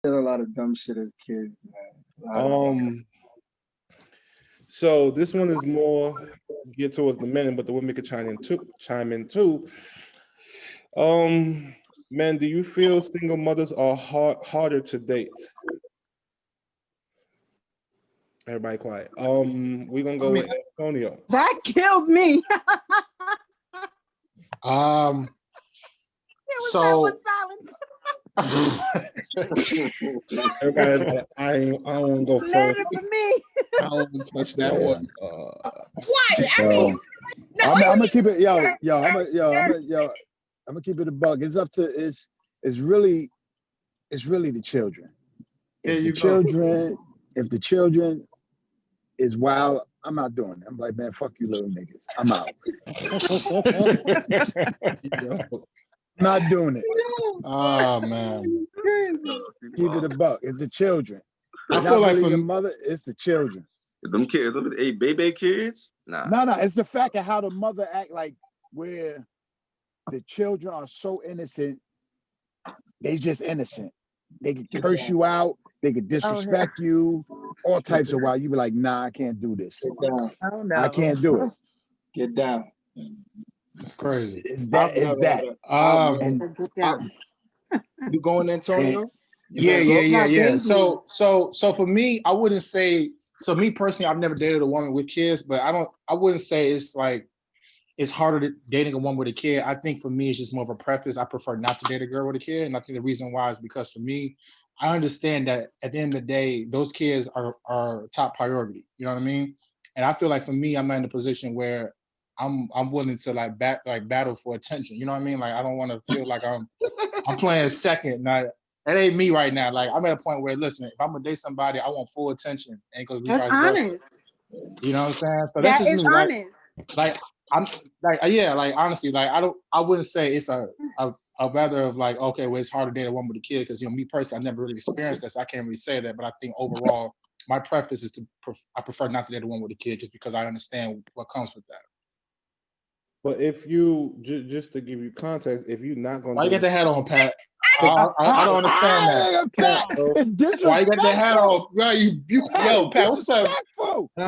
did a lot of dumb shit as kids, man. A lot of dumb. So this one is more geared towards the men, but the women could chime in too. Men, do you feel single mothers are harder to date? Everybody quiet. We're gonna go with Antonio. That killed me. So Everybody's like, I don't want to go Later first. for me. I don't want to touch that one. Why? I mean, I'm gonna keep it, I'm gonna keep it a buck. It's up to it's really the children. If the children is wild, I'm not doing it. I'm like, man, fuck you little niggas. I'm out. Not doing it. Oh man. Keep it a buck. It's the children. I feel like your mother, it's the children. Them kids, baby kids? Nah. No, it's the fact of how the mother act, like where the children are so innocent, they just innocent. They can curse you out, they can disrespect you, all types of wild. You be like, nah, I can't do this. Oh, no. I can't do it. get down. It's crazy. Is that And You going, Antonio? Yeah. So for me, I wouldn't say. So me personally, I've never dated a woman with kids, but I wouldn't say it's like it's harder to dating a woman with a kid. I think for me, it's just more of a preference. I prefer not to date a girl with a kid, and I think the reason why is because for me, I understand that at the end of the day, those kids are top priority. You know what I mean? And I feel like for me, I'm not in a position where I'm willing to battle for attention. You know what I mean? Like I don't want to feel like I'm playing second. Now, that ain't me right now. Like I'm at a point where, listen, if I'm gonna date somebody, I want full attention, and because we That's honest. You know what I'm saying? So That that's just is me. honest. Like I'm like honestly, like I wouldn't say it's a matter of like, okay, well, it's hard to date a woman with a kid because me personally, I never really experienced this. So I can't really say that, but I think overall, my preference is I prefer not to date a woman with a kid just because I understand what comes with that. But if you just to give you context, if you're not gonna, why you get the hat on, Pat? I don't understand that. Why you got the hat on? Yo, Pat, what's up?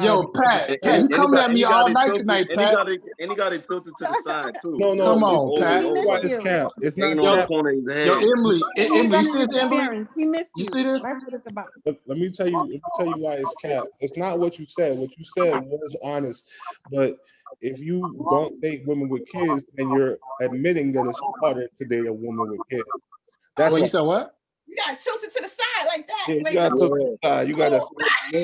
Yo, Pat, you coming at me all night tonight, Pat? And he got it tilted to the side too. No, come on, Pat. It's cap. It's not cap. Yo, Emily, you see this, Emily? He missed you. See this? That's what it's about. Let me tell you why it's cap. It's not what you said. What you said was honest, but if you don't date women with kids, then you're admitting that it's harder to date a woman with kids. That's what you said. What? You got tilted to the side like that. Yeah, you got to the side. You got to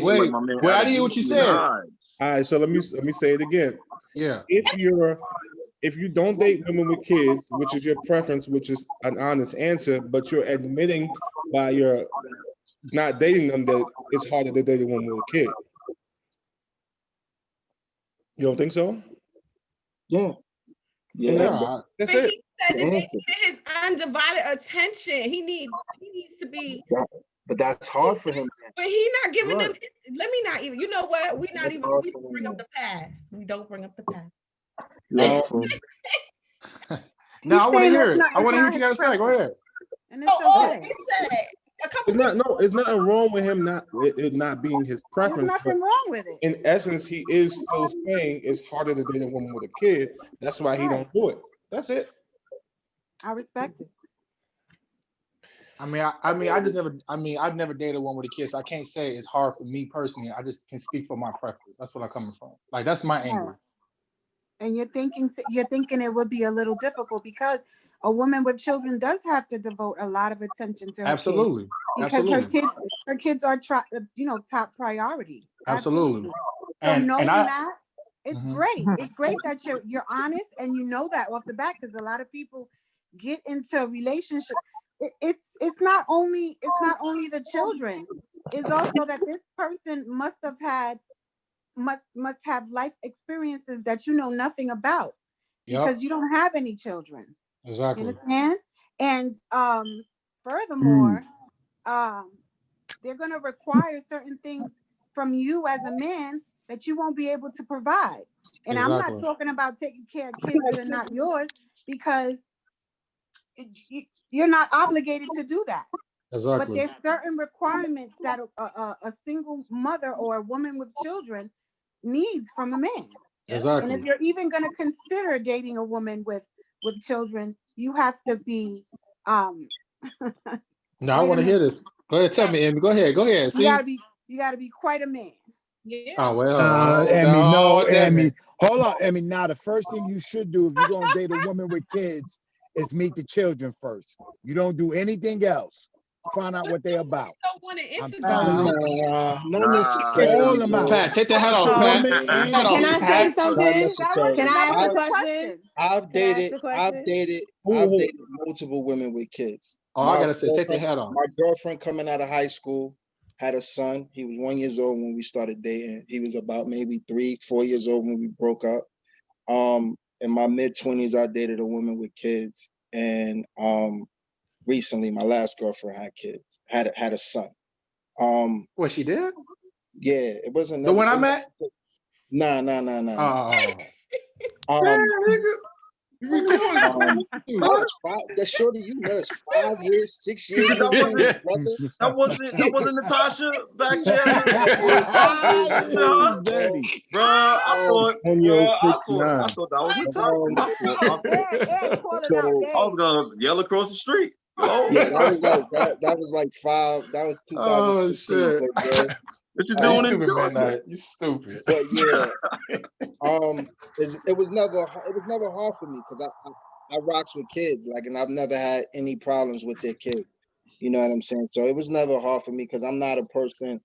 wait. Well, I didn't hear what you said. All right, so let me say it again. Yeah. If you don't date women with kids, which is your preference, which is an honest answer, but you're admitting by your not dating them that it's harder to date a woman with a kid. You don't think so? Yeah. That's but it. He said that they needed his undivided attention. He needs to be. But that's hard for him. But he's not giving them. Let me not even. You know what? We don't bring up the past. We don't bring up the past. No, I want to hear it. I want to hear what you got to say. Go ahead. And it's okay. It's nothing wrong with him it not being his preference. There's nothing wrong with it. In essence, he is still saying it's harder to date a woman with a kid. That's why he don't do it. That's it. I respect it. I've never dated one with a kid, so I can't say it's hard for me personally. I just can speak for my preference. That's what I'm coming from. Like that's my angle. And you're thinking it would be a little difficult because a woman with children does have to devote a lot of attention to her Absolutely. kids because Absolutely. her kids are top priority. Absolutely. So knowing that, it's great. It's great that you're honest and you know that off the bat because a lot of people get into a relationship. It's not only the children. It's also that this person must have life experiences that you know nothing about because you don't have any children. Exactly. You understand? And furthermore, they're going to require certain things from you as a man that you won't be able to provide. And I'm not talking about taking care of kids that are not yours because you're not obligated to do that. but Exactly. there's certain requirements that a single mother or a woman with children needs from a man. And if Exactly. you're even going to consider dating a woman with children, you have to be um No, I quite a want to man. hear this. Go ahead, tell me, Amy. Go ahead. Go ahead. You gotta See? be you gotta be quite a man. Oh Yeah. well. Oh, Emmy, no, oh damn Emmy. it. Hold on, Emmy. Now, the first thing you should do if you're gonna date a woman with kids is meet the children first. You don't do anything else. Find out What what they're about. don't want to I'm introduce? telling you, Nah, not call necessarily, them out. bro. Pat, take the hat Not off, So Pat. Woman necessarily. Hat and can off, I kids. say Pat. Not something? necessarily. That Can I ask was a a question? question. I've Can I ask dated, a I've question? dated, I've Who? dated multiple women with kids. Oh, I gotta say, take the hat off. My girlfriend coming out of high school had a son. He was 1 year old when we started dating. He was about maybe 3, 4 years old when we broke up. In my mid-20s, I dated a woman with kids, and recently, my last girlfriend had kids, had a son. What she did? Yeah, it wasn't The never. one I It, met? nah. Oh. Um, You doing? that's 5. That's shorty. You know, it's 5 years, 6 years That removed, wasn't brother. that wasn't Natasha back there. 5 years, 6 years Was it her? removed, bro. Daddy. Bruh, Um, 1 year, I 69. thought that was Natasha. um, My fault. And calling out so I was names. gonna yell across the street. Yo, yeah, that was like that was like 5. That was Oh 2015, shit. bro. what you Oh, you doing in stupid, Georgia? Midnight. You stupid. But yeah, it was never hard for me because I rocks with kids, like, and I've never had any problems with their kids. You know what I'm saying? So it was never hard for me because I'm not a person.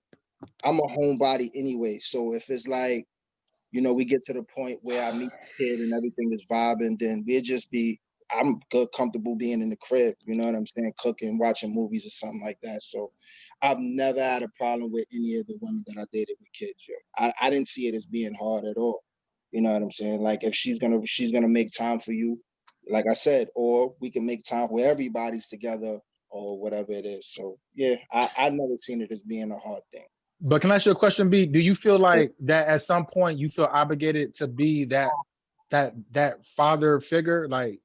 I'm a homebody anyway. So if it's like, we get to the point where I meet the kid and everything is vibing, then I'm good, comfortable being in the crib. You know what I'm saying? Cooking, watching movies or something like that. So I've never had a problem with any of the women that I dated with kids. Yo. I didn't see it as being hard at all. You know what I'm saying? Like if she's gonna make time for you, like I said, or we can make time where everybody's together or whatever it is. So yeah, I never seen it as being a hard thing. But can I ask you a question, B? Do you feel like that at some point you feel obligated to be that father figure? Like,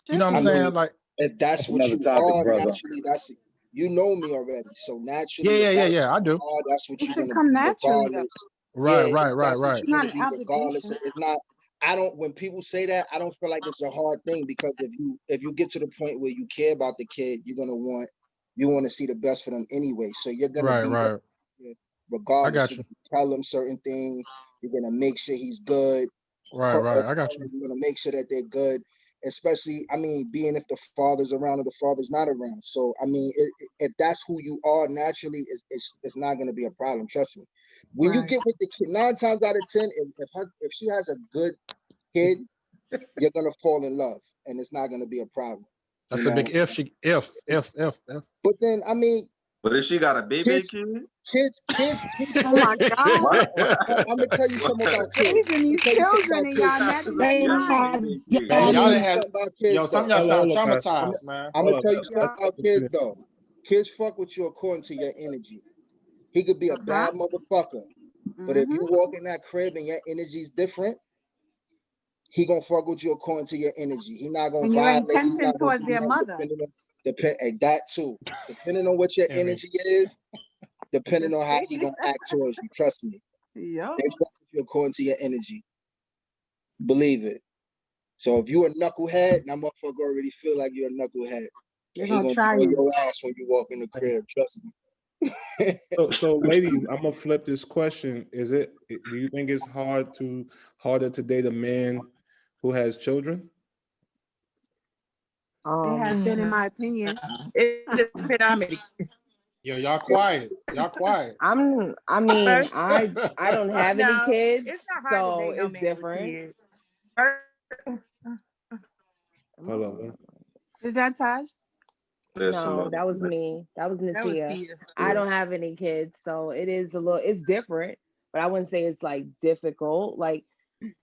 you know what I'm I mean, saying? Like, if that's That's what another you topic, are, brother. naturally, you know me already. So naturally, if yeah, I that's what you do. are, that's what It you're should gonna come be, naturally though. regardless. Right, Yeah, that's what right. It's you're not gonna an be, regardless. obligation. It's not. I don't. When people say that, I don't feel like it's a hard thing because if you get to the point where you care about the kid, you want to see the best for them anyway. So you're gonna be Right. there I regardless. got You're you. gonna tell him certain things. You're gonna make sure he's good. Right. I got you. You're gonna make sure that they're good, especially, I mean, being if the father's around or the father's not around. So I mean, if that's who you are naturally, it's not gonna be a problem. Trust me. When you Right. get with the kid, 9 times out of 10, if she has a good kid, you're gonna fall in love, and it's not gonna be a problem. You That's a know what big I'm if. saying? If. But then, I mean, But if she got a baby kids, kid, kids. Oh my God. what? I'm gonna tell you something about kids. Raising I'm these gonna tell you something children about in kids. y'all Got natural she got a time. baby Man, I'm kid. gonna y'all tell done you had something about kids, some of though. y'all sound Hold on, Pat. traumatized, man. I'm Hold gonna on, tell you Pat. something about kids, though. Kids fuck with you according to your energy. He could be a Uh-huh. bad motherfucker, but if you walk in that crib and your energy's different, he gonna fuck with you according to your energy. He not gonna And your violate. He intention not gonna towards do their nothing mother. that too. Depending on what your I mean, energy is, depending That's on how he crazy. gonna act towards you. Trust me. Yup. They fuck with you according to your energy. Believe it. So if you a knucklehead, that motherfucker already feel like you're a knucklehead. They're He gonna gonna try be on you. your ass when you walk in the crib. Trust me. So, ladies, I'm gonna flip this question. Do you think it's harder to date a man who has children? It has been, in my opinion. It depends how many. yo, y'all quiet. Y'all quiet. I mean, First, I don't have any no, kids, it's not hard to so date no it's man with different. kids. First, Hold on. Is that Taj? There's some No, other that was women. me. That was that was Natia. Tia. I don't have any kids, so it's different, but I wouldn't say it's like difficult. Like,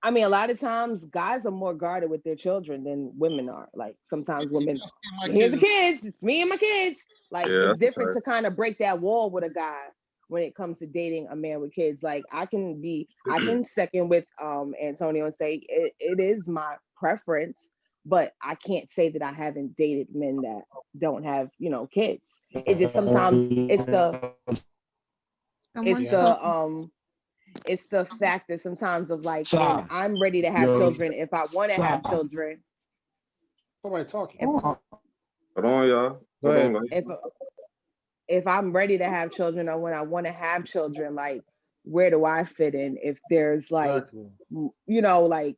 I mean, a lot of times guys are more guarded with their children than women are. Like sometimes women, My here's the kids. kids, it's me and my kids. Like Yeah, it's that's different okay. to kind of break that wall with a guy when it comes to dating a man with kids. Like I can second with Antonio and say it is my preference, but I can't say that I haven't dated men that don't have, kids. It just sometimes Someone's talking. it's the fact that sometimes of like when Stop. I'm ready to have children, if I want to have children, Somebody talking. Hold on, y'all. Go ahead. Hold on. if I'm ready to have children or when I want to have children, like where do I fit in? If there's like, Exactly. like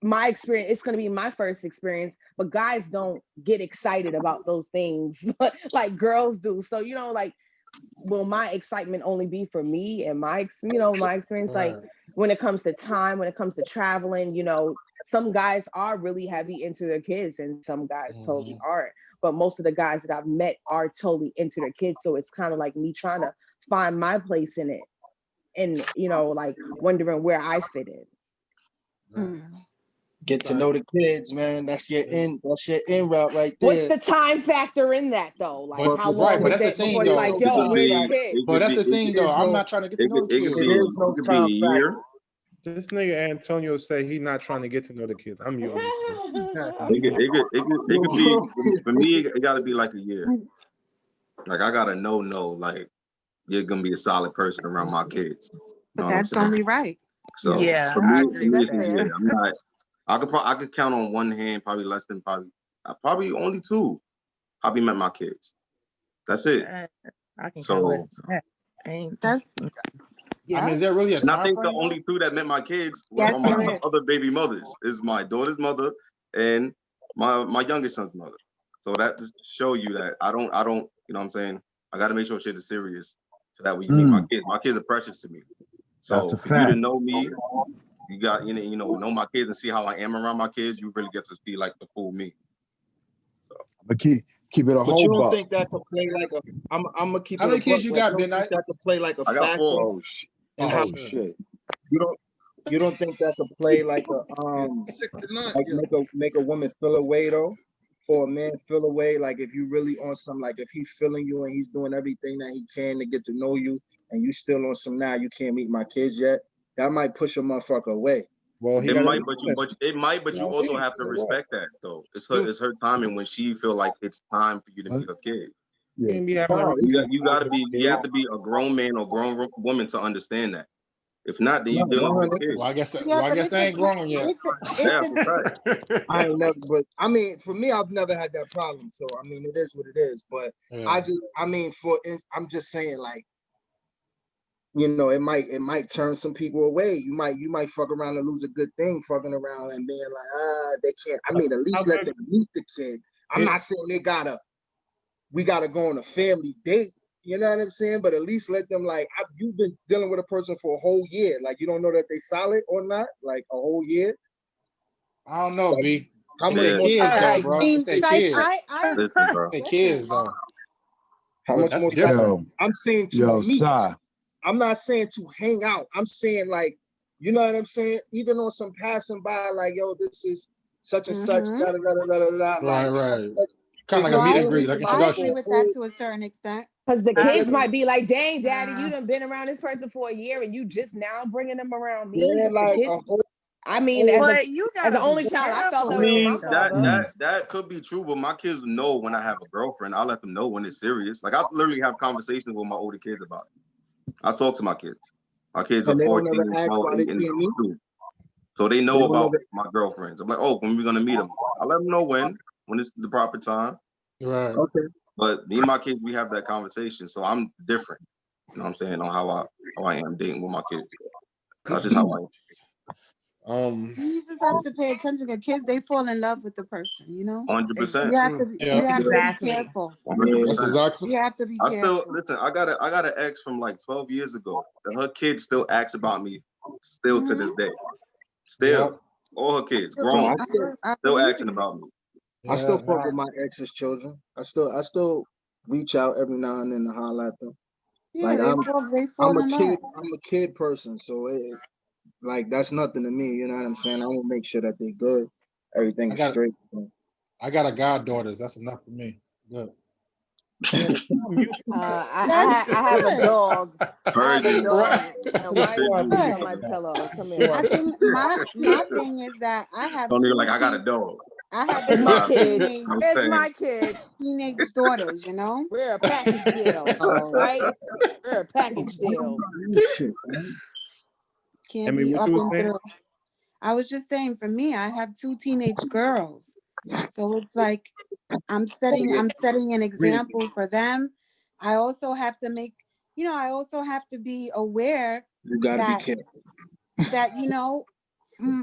my experience, it's going to be my first experience, but guys don't get excited about those things like girls do. So, like, will my excitement only be for me and my experience? Like Right. when it comes to time, when it comes to traveling, some guys are really heavy into their kids and some guys totally aren't. But most of the guys that I've met are totally into their kids. So it's kind of like me trying to find my place in it and, like wondering where I fit in. Right. Get to know the kids, man. That's your in route right there. What's the time factor in that though? Like But- how right, long but is that's the it thing, before you're though. like, It yo, could where's be- the kid? But that's the it thing, could- though. I'm no- not trying to get to It know could, the it could kids. be, There is no it could time be a year. This nigga Antonio said he not trying to get to know the kids. I'm your It could be, for me, it gotta be like a year. Like I gotta know, like you're gonna be a solid person around my kids. You know But what I'm that's saying? only right. So Yeah, for I me, agree with it's a that. year. I'm not. I could count on one hand, probably less than probably only two. Probably met my kids. That's it. I can So- count less than that. Ain't That's I yeah. mean, is there really a And I time think the frame? only two that met my kids were Yes, my there is. other baby mothers. Is my daughter's mother and my youngest son's mother. So that just show you that I don't, you know what I'm saying? I gotta make sure shit is serious so that when you meet my kids. My kids are precious to me. So That's a for you to fact. know me, you got know my kids and see how I am around my kids, you really get to see like the full me. But keep it a But whole you don't buck. think that could play like a? I'm gonna keep. How it many a kids buck, you like, got, don't think Midnight? that could play like a I got factor? 4. Oh shit. And Oh, how shit. you don't think that could play like a like make a woman feel away though, or a man feel away? Like if you really on some, like if he's feeling you and he's doing everything that he can to get to know you, and you still on some now you can't meet my kids yet, that might push a motherfucker away. Well, he It got might, but you also have to respect that though. It's her timing when she feel like it's time for you to meet her kid. can't be having a You have to be a grown man or grown woman to understand that. If not, then you're dealing with a kid. Well, I guess Yeah, but I ain't grown yet. Yeah, right. I ain't never, but I mean, for me, I've never had that problem. So I mean, it is what it is. But Yeah. I'm just saying, like, it might turn some people away. You might fuck around and lose a good thing, fucking around and being like, they can't. I mean, at least let them meet the kid. I'm not saying we gotta go on a family date. You know what I'm saying? But at least let them, like, you've been dealing with a person for a whole year. Like, you don't know that they solid or not, like a whole year. I don't know, B. How It's much their more kids, time? though, bro. It's their Like, kids. Listen, bro. Their kids, though. How much That's more different. time? I'm saying to Yo, meet. Si. I'm not saying to hang out. I'm saying, like, you know what I'm saying? Even on some passing by, like, yo, this is such and such, da da da da da da. Right, like, right. Kind of like No, a meet I and greet, agree. like I agree introduction. with that to a certain extent. Because the I kids agree. might be like, dang, daddy, you done been around this person for a year and you just now bringing them around me. Yeah, The like kids- a whole. I mean, as But you an got only child, I felt I that way with my mean, father. that could be true, but my kids know when I have a girlfriend. I let them know when it's serious. Like I literally have conversations with my older kids about it. I talk to my kids. My kids are And they don't 14 ever and ask 12 why they and can't meet. 2. So they know They don't about ever- my girlfriends. I'm like, oh, when we gonna meet them? I let them know when it's the proper time. Right. Okay. But me and my kids, we have that conversation. So I'm different. You know what I'm saying? On how I am dating with my kids. That's just how I am. You just have to pay attention to kids. They fall in love with the person, 100%. You have to be, Yeah. you have to Exactly. be careful. 100%. That's exactly. You have to be I careful. still listen. I got an ex from like 12 years ago. And her kids still asks about me, still to this day. Still, Yep. all her kids, No, grown, I still believe asking you. about me. I still Yeah. fuck with my ex's children. I still reach out every now and then to holler at them. Yeah, Like they fall I'm in love. a kid person, so like that's nothing to me. You know what I'm saying? I will make sure that they're good, everything I is got- straight. I got a goddaughters. That's enough for me. Good. I have a dog. I have a dog. Right. And why are you on my pillow? Come here. I think my thing is that I have Tony, two like I got a kids. dog. I have It's my Nah, kid. teenage, I'm It's saying. my kid. teenage daughters, you know. We're a package deal, right? We're a package deal. Shit, man. Can't Emmy, be what up you was and saying? through. I was just saying, for me, I have two teenage girls, so it's like I'm setting an example for them. I also have to make, I also have to be aware You gotta be that careful.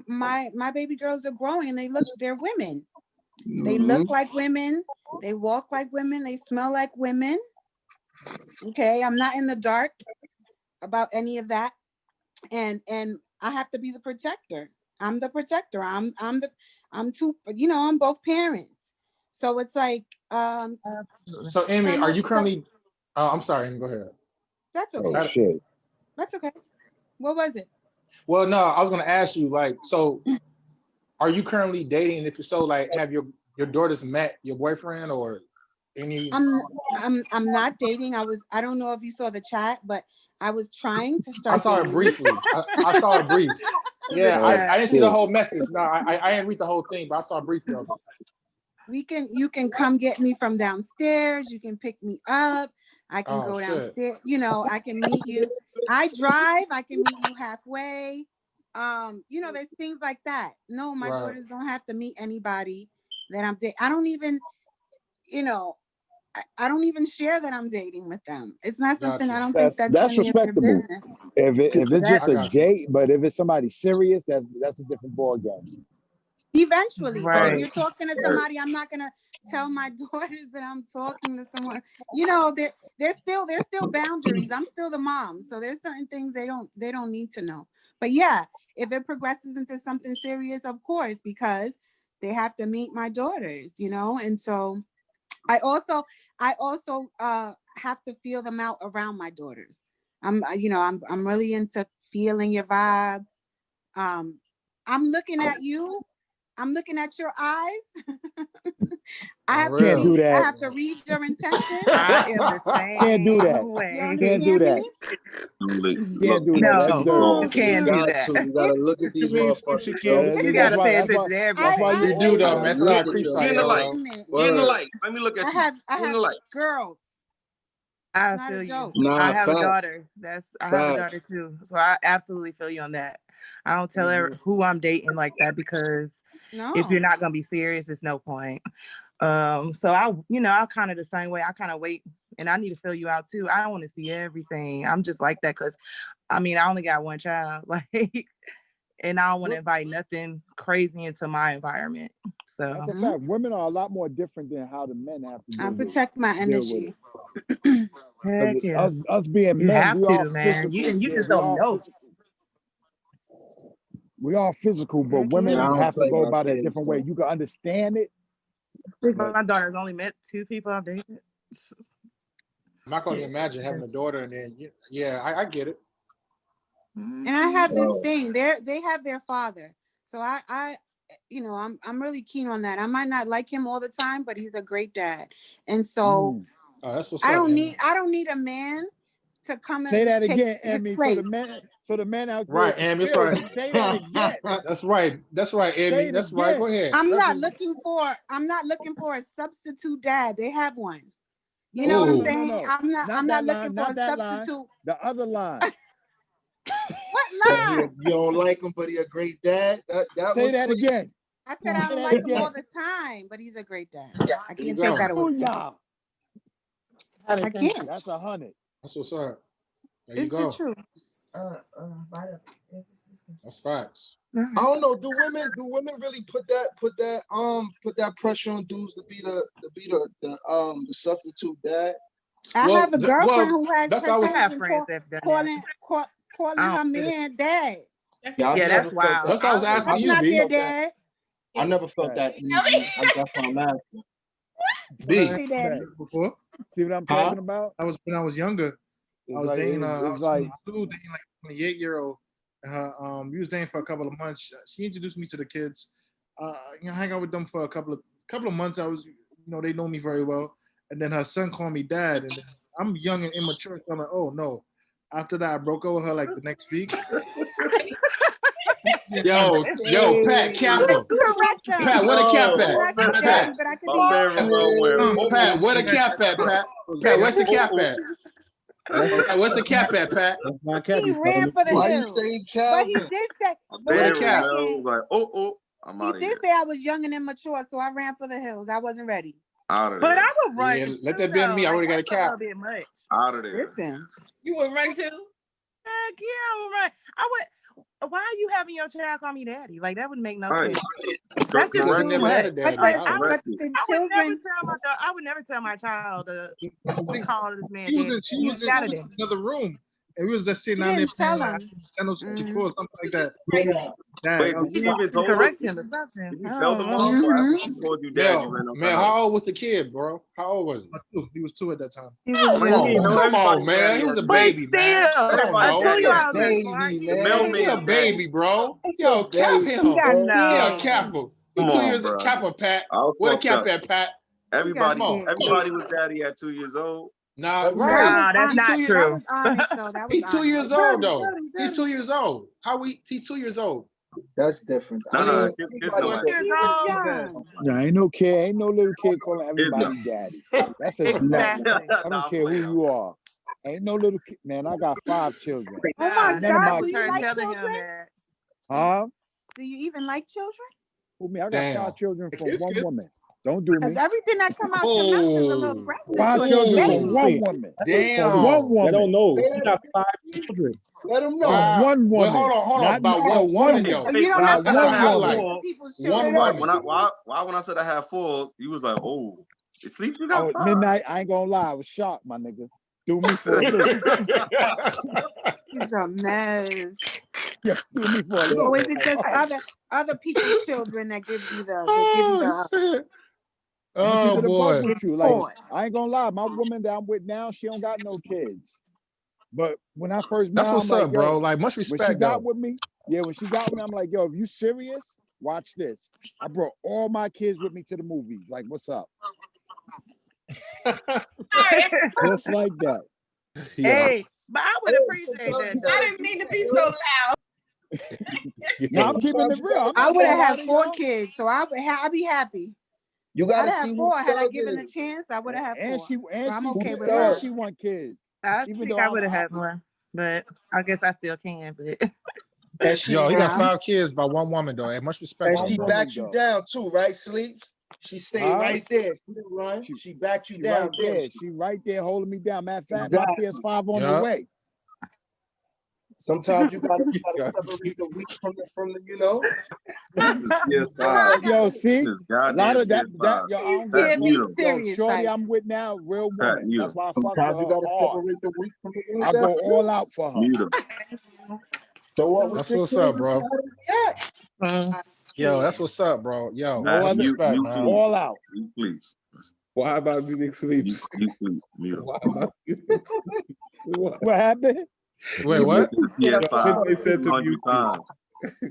my baby girls are growing and they're women. They Mhm. look like women, they walk like women, they smell like women. Okay, I'm not in the dark about any of that, and I have to be the protector. I'm the protector. I'm both parents. So it's like So Amy, how are you much stuff currently? Oh, I'm sorry. Amy, go ahead. that's Oh okay. shit. That's okay. What was it? Well, no, I was gonna ask you, like, so are you currently dating? And if so, like, have your daughters met your boyfriend or any? I'm not dating. I don't know if you saw the chat, but I was trying to I start saw it dating. briefly. I saw it brief. Yeah, Oh, I didn't see the shit. whole message. No, I didn't read the whole thing, but I saw briefly of it. You can come get me from downstairs. You can pick me up. I can Oh go shit. downstairs. I can meet you. I drive. I can meet you halfway. There's things like that. No, my Right. daughters don't have to meet anybody that I'm dating. I don't even, I don't even share that I'm dating with them. It's not something I Gotcha. don't think that's That's any of their respectable. business. If it's That just I a got you. date, but if it's somebody serious, that's a different ball game. eventually, but if Right. you're talking to somebody, I'm not gonna tell my daughters that I'm talking to someone. There's still boundaries. I'm still the mom, so there's certain things they don't need to know. But yeah, if it progresses into something serious, of course, because they have to meet my daughters, and so I also have to feel them out around my daughters. I'm really into feeling your vibe. I'm looking at you. I'm looking at your eyes. I For Can't do real. I that. have to read your intention. I am the Can't do same that. You way. Can't do understand that. me? Look, Can't do that. No, That's You dirty. you you can't do got that. to. You gotta look at What you these mean, Tipsy motherfuckers, King? yo. You It's gotta pay okay. attention to That's why everything. You do though, Gotta man. It's a look lot at of creeps your out get in here, the light. bro. Get in the word. light. Let me look at I you. have Get in the light. girls. I Not feel a you. joke. I Nah, have a fact, daughter. I have a fact. daughter too. So I absolutely feel you on that. I don't tell her who I'm dating like that because if you're No. not gonna be serious, it's no point. So I'm kind of the same way. I kind of wait and I need to fill you out too. I don't want to see everything. I'm just like that because I only got one child, like, and I don't want to invite nothing crazy into my environment. That's So a fact. Women are a lot more different than how the men have to I deal with protect my deal with energy. it. heck yeah, Us being you men, have we are to, man. physical. You Yeah, just don't know. we are physical, but Heck Yeah, I women yeah. don't have to play go about about it a kids, different way. so. You can understand it, but My daughter's only met 2 people I've dated. I'm not gonna imagine having a daughter and then yeah, I get it. And I have this Oh, thing. They have their father. So I'm really keen on that. I might not like him all the time, but he's a great dad. And so Oh, that's what's I up, don't Amy. need a man to come say and that take again, his Emmy. place. So the men out there Right, can Amy. That's feel right. you. Say that again. That's right. That's right, Say Amy. it That's right. Go again. ahead. I'm not Represent. looking for a substitute dad. They have one. You know No, what I'm no, no, Ooh. no, saying? no. I'm Not not that looking line. for Not a that line. substitute. The other line. What line? you don't like him, but he a great dad. That Say was that sweet. again. I said I Say don't that like him again. all the time, but he's a great dad. I There you can't take go. that away. Booyah. I can't. That's 100. That's what's up. There you It's the go. truth. That's facts. I don't know. Do women really put that pressure on dudes to be the substitute dad? I Well, have a girlfriend who has that's her I I was. have children friends that've done that. calling I don't her get it. man dad. Yeah, I've Yeah, never that's felt wild. that. That's what I was asking That's you, not B. their dad. I never felt Right. that energy. That's why I'm asking. B. Hey, daddy. Before See what I'm Huh? talking about? I was when I was younger, I It's was like dating. I it's was like 22, dating like a 28-year-old. We was dating for a couple of months. She introduced me to the kids. Hang out with them for a couple of months. I was, they know me very well. And then her son called me dad, and then I'm young and immature, so I'm like, oh no. After that, I broke up with her like the next week. Yo, Pat, Kappa. Correct them. Pat, where the cap I'm at? not your daddy, but I can be My your man Ramon went, Pat, where the cap at, Pat? Pat, where's the cap at? Pat, where's the cap at, Pat? That's not He Cappy. ran for the Why you hills. saying But he Calvin? did say, my but Where man the wait a cap? Ramon second. was like, I'm He out of did here. say I was young and immature, so I ran for the hills. I wasn't ready. Out of But there. I would run. Yeah, let too, that be on though. me. I already got a that's a cap. little bit much. Out of there. Listen, You would run too? Heck yeah, I would run. I would. Why are you having your child call me daddy? Like that would make no Right. sense. That's just Because I too never had a much. daddy. but the, I I would, but Correct. the I would never children, tell my I would never tell my child to think call this man she was daddy. in she You was in, got she it. was in another room, and we was just sitting you down there didn't playing tell like him. Channel Mhm. 64 or something like that. Yeah. Wait, I did was you like, even You told correct her? him or something. Did you I tell the don't know. mom? Or after she Mhm. called you dad, you Yo, ran up man, on how her? old was the kid, bro? How old was he? he was 2 at that time. He was But young. you know Come on, everybody's man. daddy He was at a 2 But years. baby, man. still, I don't Everybody's a know. daddy at 2 2-year-old is years. smart. Baby, The man. He a mailman's daddy. baby, bro. That's Yo, a cap baby. him. He got Man. Yeah, scared. Kappa. He Come 2 on, years bro. Kappa, Pat. I was Where the fucked cap up. at, Pat? He got Everybody, Come on. scared. everybody was daddy at 2 years old. Nah, Every That right. was No, that's He 2 not years. that true. was honest though. That was He's 2 honest. years old though. He's 2 years old. He's 2 years old. That's different. No, I no, mean, kids everybody know What? at 2 Years He years. was old. young. Yeah, ain't no kid, ain't no little kid calling Kids know. everybody daddy. That's a no. Exactly. I Nah, don't I'm care who playing. you are. Ain't no little kid, man. I got 5 children. Oh Nah, my None of God, my do you her like telling him children? that. Huh? Do you even like children? Who me? I got Damn. 5 children from It's one good. woman. Don't do me. Because everything that come out your mouth is a little Oh, breast 5 into it. children Baby. from one woman. From damn. one woman. I don't know. Say She that got again. 5 children. Let them know. From Wow. one Well, woman. hold on. Not About not one woman one though. So you don't Nah, That's a one highlight. necessarily woman. people's One children. Why, woman. when I said I had 4, you was like, oh, it sleeps, you I got was 5. midnight. I ain't gonna lie. I was shocked, my nigga. Threw me for a loop. He's a mess. Yeah, threw me for a loop. Or is it just other people's children that gives you the shit. I'm gonna keep Oh it a buck boy. with you. Like, pause? I ain't gonna lie. My woman that I'm with now, she don't got no kids. But when I first met That's her, what's I'm like, up, bro. yo, Like much when she respect got though. with me, when she got with me, I'm like, yo, if you serious, watch this. I brought all my kids with me to the movies. Like, what's up? Sorry, Just like that. Yeah. Hey, but I would appreciate that I though. didn't mean to be so loud. Now I'm keeping it real. I'm I not would gonna have lie had to 4 y'all. kids, so I'd be happy. You I'd gotta have see who 4. Had I thug given a is. chance, I would have had 4. And she So I'm okay and with thug. that. she want kids. I Even think though I would have had more, but I guess I still can. But And she Yo, he got Yeah. 5 kids by one woman though. Hey, much respect and to him, she bro. woman, backed you though. down too, right? Sleeps. She stayed Huh? right there. She didn't run. She- She backed you She down. right didn't there. she? She right there holding me down. Matter of fact, Exactly. my PS5 on the Yeah. way. Sometimes you gotta Yeah. separate the wheat from the you know. PS5. Yo, see, This a goddamn lot of that PS5. yo, I don't Pat, get Can't yo, be mute him. serious, shorty like I'm with now, real Pat, woman. mute That's him. why I fuck with Sometimes you her gotta hard. separate the wheat from the I wheat. go That's all out for her. Mute him. so what was That's your what's up, bro. Yeah. mm, Yo, that's what's up, bro. Yo, No much other respect, mute, man. please. all out. Mute, please. Why about Munich sleeps? Mute, please. Mute him. Why about Munich sleeps? What? What happened? Wait, You what? mentioned the PS5 They said to 100 mute you. times.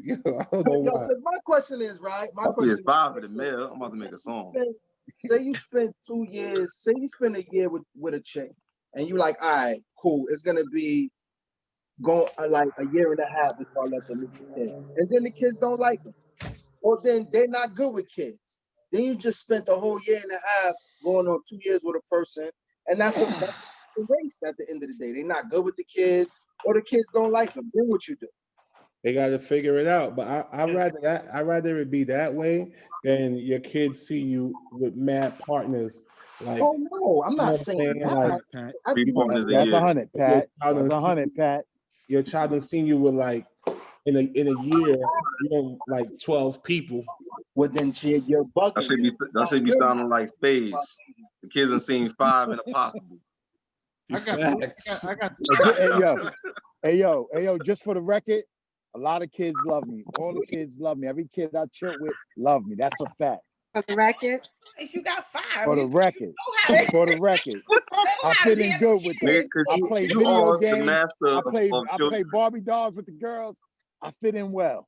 Yo, I don't know Yo, why. 'cause my question is, right? My My question is, PS5 in the mail. I'm about to make a song. say you spend 2 years, say you spend a year with a chick, and you like, all right, cool. It's gonna be go like a year and a half before I let them meet the kid. And then the kids don't like them. Or then they're not good with kids. Then you just spent a whole year and a half going on 2 years with a person, and that's a waste at the end of the day. They're not good with the kids, or the kids don't like them. Then what you do? They got to figure it out. But I'd rather it be that way than your kids see you with mad partners. Like, Oh no, I'm you know not what I'm saying saying? that. Like, Pat. I, 3 partners a That's year. 100, Pat. child That's done 100, Pat. your child done seen you with like in a year, you know, like 12 people. well, then you're bugging. That should be sounding like Phase. The kids have seen 5 and Impossible. I got Facts. I got Hey yo, just for the record, a lot of kids love me. All the kids love me. Every kid I chill with love me. That's a fact. for the record. You got 5. For the You record. know how to- For the record. I fit in good with them. Man, 'cause I play you video are the games. master I of play children. Barbie dolls with the girls. I fit in well.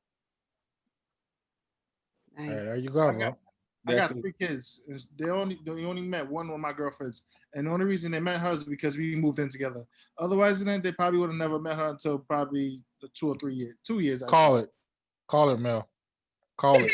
Hey, Nice. there you go, I bro. got That's 3 kids. They only met one of my girlfriends, and the only reason they met her is because we moved in together. Otherwise than that, they probably would have never met her until probably the 2 or 3 years. 2 years. I Call say. it. Call it, Mel. Call it.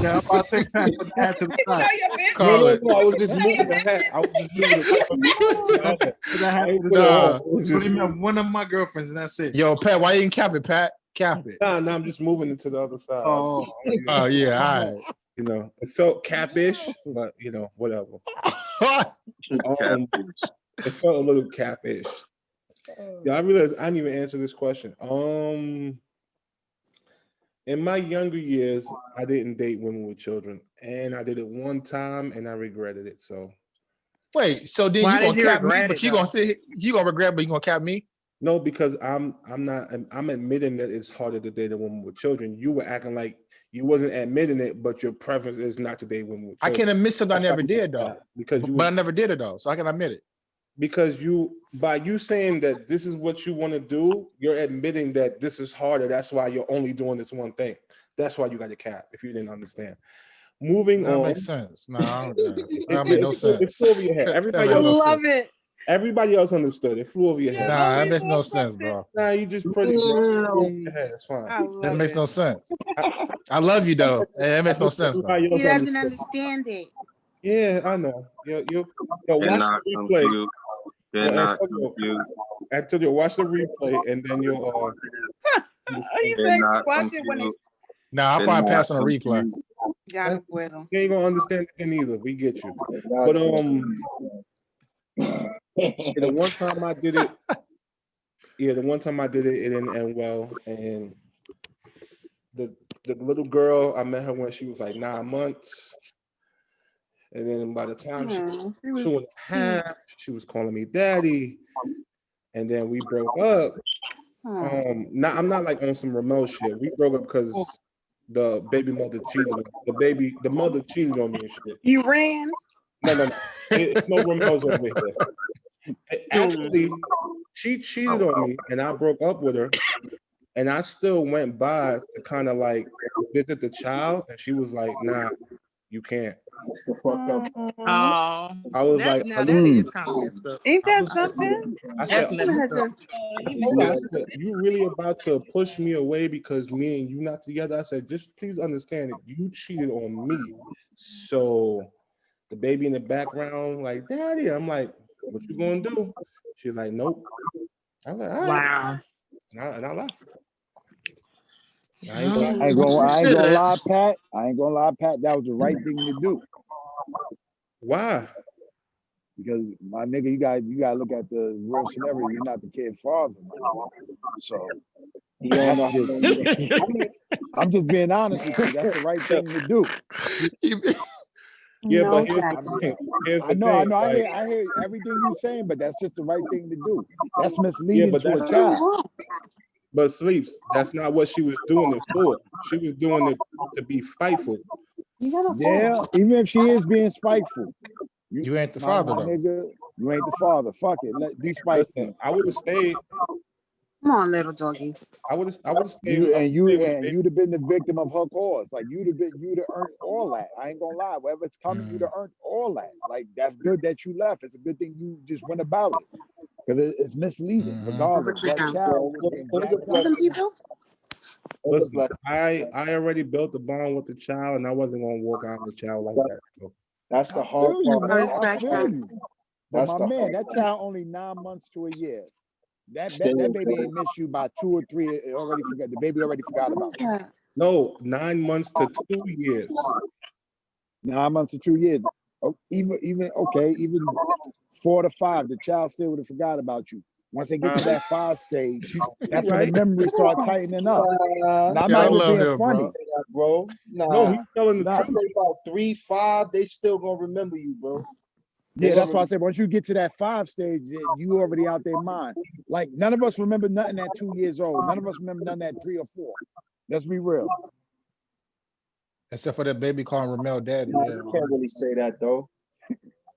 Yeah, I'm about to take Pat put the hat to the You know side. your business. Call it. I was just moving the hat. I was just moving the hat. Put that hat I to ain't the put it side. on. It was Put just- him up one of my girlfriends, and that's it. Yo, Pat, why you didn't cap it, Pat? Cap it. Nah, I'm just moving it to the other side. Oh, Oh yeah, all right. You know, it felt capish, but you know, whatever. It felt a little capish. Yeah, I realized I didn't even answer this question. In my younger years, I didn't date women with children, and I did it one time, and I regretted it. So Wait, so then Why you gonna did you cap me, regret but it, you though? gonna sit, you gonna regret, but you gonna cap me? no, because I'm admitting that it's harder to date a woman with children. You were acting like you wasn't admitting it, but your preference is not to date women with I children. can't admit something I never did though. Because you But I never did it though, so I can admit it. because you by you saying that this is what you want to do, you're admitting that this is harder. That's why you're only doing this one thing. That's why you got a cap. If you didn't understand, moving That on. makes sense. No, I don't, that make no It sense. flew over your head. That Everybody makes else, no sense. it. everybody else understood. It flew over your head. Nah, that makes no sense, bro. Nah, you just pretty. Bro. It flew over your head. It's fine. I That love makes it. no sense. I love you though. That makes no sense though. Everybody He else doesn't understood. understand it. Yeah, I know. Yo, watch Cannot the replay. compute. Cannot Antonio, compute. Antonio, watch the replay, and then you'll. You said Cannot watch it when compute. it's Nah, I'll probably pass on a replay. compute. ya no puedo. You ain't gonna understand it either. We get you. But the one time I did it, the one time I did it, it didn't end well. And the little girl, I met her when she was like 9 months. And then by the time she was 2.5, she was calling me daddy. And then we broke up. I'm not like on some remote shit. We broke up because the baby mother cheated. The mother cheated on me and shit. You ran? No. It's no remotes over here. Actually, she cheated on me and I broke up with her. And I still went by to kind of like visit the child. And she was like, nah, you can't. That's the fucked up. Oh, I was that, like, now that is kind of messed up. Ain't that something? I said, That's messed up. I said, you really about to push me away because me and you not together? I said, just please understand that you cheated on me. So the baby in the background, like, daddy, I'm like, what you gonna do? She's like, nope. I was like, all right. Wow. And I left. I ain't gonna lie, Pat. I ain't gonna lie, Pat. That was the right thing to do. Why? Because my nigga, you gotta look at the real scenario. You're not the kid father, man. So I'm just being honest with you. That's the right thing to do. Yeah, No, but here's Jack. the thing. Here's the I know. thing, I like- hear everything you're saying, but that's just the right thing to do. That's misleading but to a that's- child. But Sleeps, that's not what she was doing it for. She was doing it to be spiteful. Yeah, even if she is being spiteful. You ain't the my father though. nigga, you ain't the father. Fuck it. Be spiteful. Listen, I would have stayed. Come on, little doggy. I would have stayed. You'd have been the victim of her cause. Like you'd have earned all that. I ain't gonna lie. Whatever it's coming, you'd have earned all that. Like that's good that you left. It's a good thing you just went about it. Because it's misleading, regardless. That child was being dragged out. Listen, I already built a bond with the child, and I wasn't gonna walk out with the child like that. So. That's the hard I feel you, part. man. I respect feel that. you. But That's my the man, hard that part. child only 9 months to a year. That Still baby ain't missed you by 2 or 3. It already forgot. The baby already forgot about you. No, 9 months to 2 years. 9 months to 2 years. Oh, even 4 to 5, the child still would have forgot about you. Once they get to that 5 stage, that's when the memories start tightening up. Now, I'm not even being funny, bro. Nah, No, he's telling the I truth. say about 3, 5, they still gonna remember you, bro. Yeah, that's why I said once you get to that 5 stage, you already out their mind. Like none of us remember nothing at 2 years old. None of us remember nothing at 3 or 4. Let's be real. Except for that baby calling Ramel daddy. No, Yeah. you can't really say that though.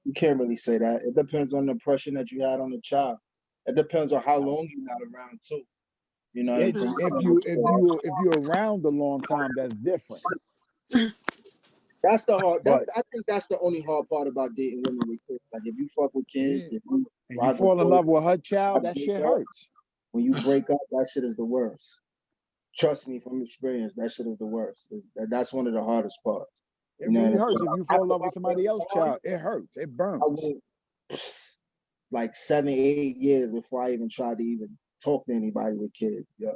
You can't really say that. It depends on the impression that you had on the child. It depends on how long you're not around too. You know, If you're around a long time, that's different. that's the hard. But I think that's the only hard part about dating women with kids. Like if you fuck with kids, if you, and you fall in love with her child, that shit hurts. When you break up, that shit is the worst. Trust me from experience, that shit is the worst. That's one of the hardest parts. It You know really what I'm hurts saying? if you fall in love with After my somebody first else's time, child. It hurts. It burns. I went like 7, 8 years before I even tried to even talk to anybody with kids, yo.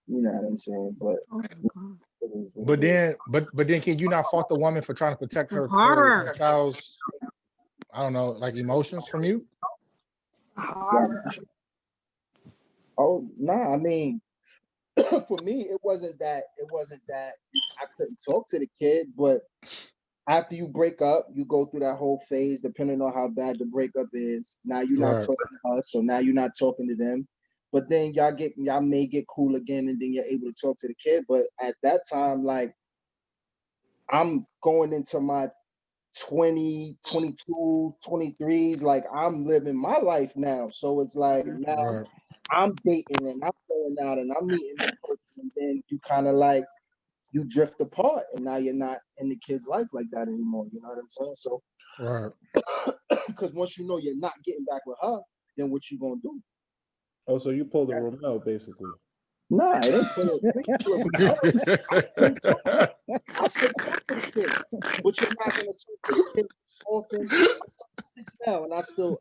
You know what I'm saying? But Oh my God. it is what But it is. then, but then, can you not fault the woman for trying to protect It's her hard. child's, I don't know, like emotions from you? Hard. Oh nah, I mean, for me, it wasn't that I couldn't talk to the kid, but after you break up, you go through that whole phase, depending on how bad the breakup is. Now you're not Right. talking to us, so now you're not talking to them. But then y'all may get cool again, and then you're able to talk to the kid. But at that time, like I'm going into my 20, 22, 23s, like I'm living my life now. So it's like now Right. I'm dating and I'm going out and I'm meeting this person, and then you kind of like you drift apart, and now you're not in the kid's life like that anymore. You know what I'm saying? So, Right. because once you know you're not getting back with her, then what you gonna do? Oh, so you pulled a Romeo, basically. Nah, I didn't pull it. I didn't pull it. I still talk to the kid, but you're not gonna talk to the kid often. Now, and I still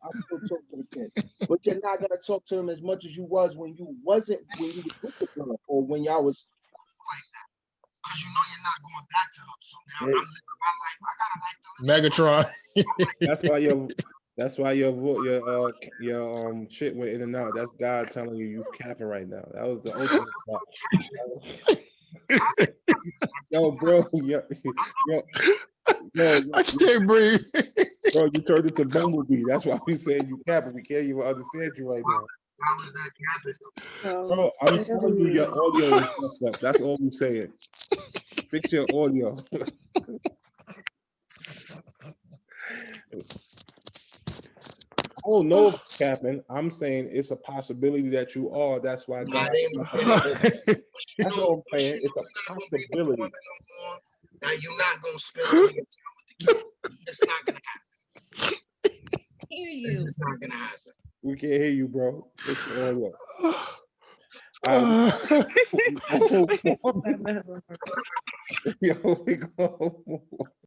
talk to the kid, but you're not gonna talk to him as much as you was when you was with the girl or when y'all was cool like that, because you know you're not going back to her. So now I'm living my life. I got a life to live. Megatron. That's why your shit went in and out. That's God telling you you're capping right now. That was the ultimate spot. Yo, bro, yo, I can't breathe. bro, you turned into Bumblebee. That's why we saying you capping. We can't even understand you right now. How is that capping? Bro, I'm telling you, your audio is messed up. That's all I'm saying. Fix your audio. Oh no, capping. I'm saying it's a possibility that you are. That's why God. That's all I'm saying. It's a possibility. Now you're not gonna spend all your time with the kid. It's not gonna happen. Hear you. It's just not gonna happen. We can't hear you, bro. Fix your audio. Yo, we go.